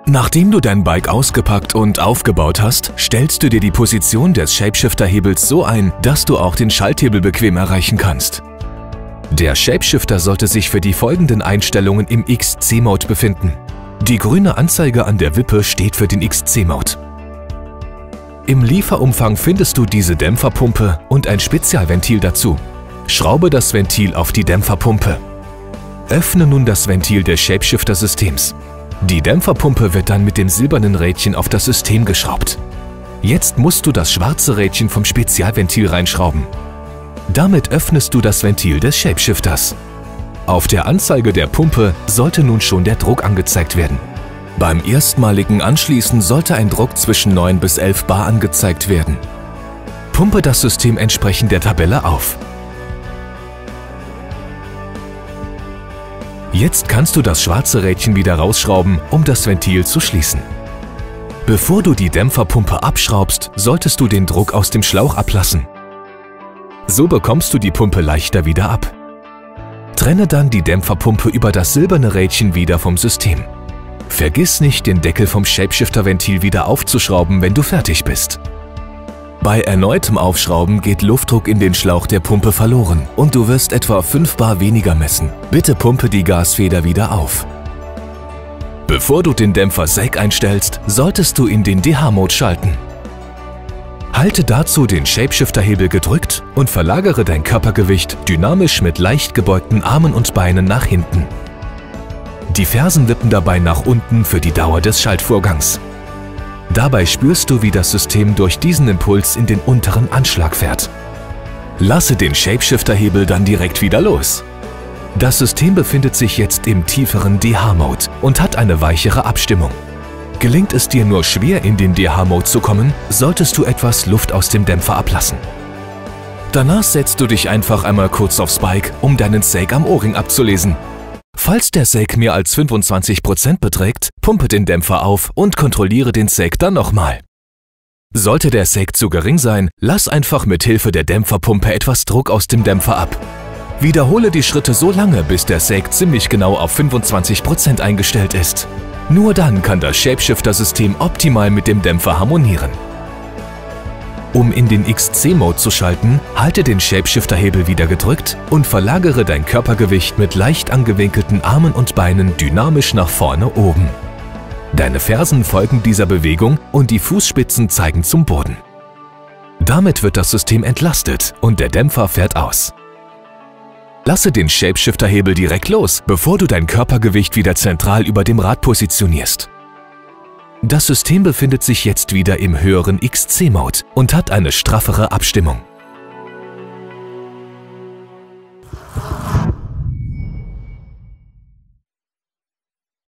Nachdem du dein Bike ausgepackt und aufgebaut hast, stellst du dir die Position des Shapeshifter-Hebels so ein, dass du auch den Schalthebel bequem erreichen kannst. Der Shapeshifter sollte sich für die folgenden Einstellungen im XC-Mode befinden. Die grüne Anzeige an der Wippe steht für den XC-Mode. Im Lieferumfang findest du diese Dämpferpumpe und ein Spezialventil dazu. Schraube das Ventil auf die Dämpferpumpe. Öffne nun das Ventil des Shapeshifter-Systems. Die Dämpferpumpe wird dann mit dem silbernen Rädchen auf das System geschraubt. Jetzt musst du das schwarze Rädchen vom Spezialventil reinschrauben. Damit öffnest du das Ventil des Shapeshifters. Auf der Anzeige der Pumpe sollte nun schon der Druck angezeigt werden. Beim erstmaligen Anschließen sollte ein Druck zwischen 9 bis 11 bar angezeigt werden. Pumpe das System entsprechend der Tabelle auf. Jetzt kannst du das schwarze Rädchen wieder rausschrauben, um das Ventil zu schließen. Bevor du die Dämpferpumpe abschraubst, solltest du den Druck aus dem Schlauch ablassen. So bekommst du die Pumpe leichter wieder ab. Trenne dann die Dämpferpumpe über das silberne Rädchen wieder vom System. Vergiss nicht, den Deckel vom Shapeshifter-Ventil wieder aufzuschrauben, wenn du fertig bist. Bei erneutem Aufschrauben geht Luftdruck in den Schlauch der Pumpe verloren und du wirst etwa 5 bar weniger messen. Bitte pumpe die Gasfeder wieder auf. Bevor du den Dämpfer Sag einstellst, solltest du in den DH-Mode schalten. Halte dazu den Shapeshifter-Hebel gedrückt und verlagere dein Körpergewicht dynamisch mit leicht gebeugten Armen und Beinen nach hinten. Die Fersen wippen dabei nach unten für die Dauer des Schaltvorgangs. Dabei spürst du, wie das System durch diesen Impuls in den unteren Anschlag fährt. Lasse den Shapeshifter-Hebel dann direkt wieder los. Das System befindet sich jetzt im tieferen DH-Mode und hat eine weichere Abstimmung. Gelingt es dir nur schwer, in den DH-Mode zu kommen, solltest du etwas Luft aus dem Dämpfer ablassen. Danach setzt du dich einfach einmal kurz aufs Bike, um deinen Sag am O-Ring abzulesen. Falls der Sag mehr als 25% beträgt, pumpe den Dämpfer auf und kontrolliere den Sag dann nochmal. Sollte der Sag zu gering sein, lass einfach mit Hilfe der Dämpferpumpe etwas Druck aus dem Dämpfer ab. Wiederhole die Schritte so lange, bis der Sag ziemlich genau auf 25% eingestellt ist. Nur dann kann das Shapeshifter-System optimal mit dem Dämpfer harmonieren. Um in den XC-Mode zu schalten, halte den Shapeshifter-Hebel wieder gedrückt und verlagere dein Körpergewicht mit leicht angewinkelten Armen und Beinen dynamisch nach vorne oben. Deine Fersen folgen dieser Bewegung und die Fußspitzen zeigen zum Boden. Damit wird das System entlastet und der Dämpfer fährt aus. Lasse den Shapeshifter-Hebel direkt los, bevor du dein Körpergewicht wieder zentral über dem Rad positionierst. Das System befindet sich jetzt wieder im höheren XC-Mode und hat eine straffere Abstimmung.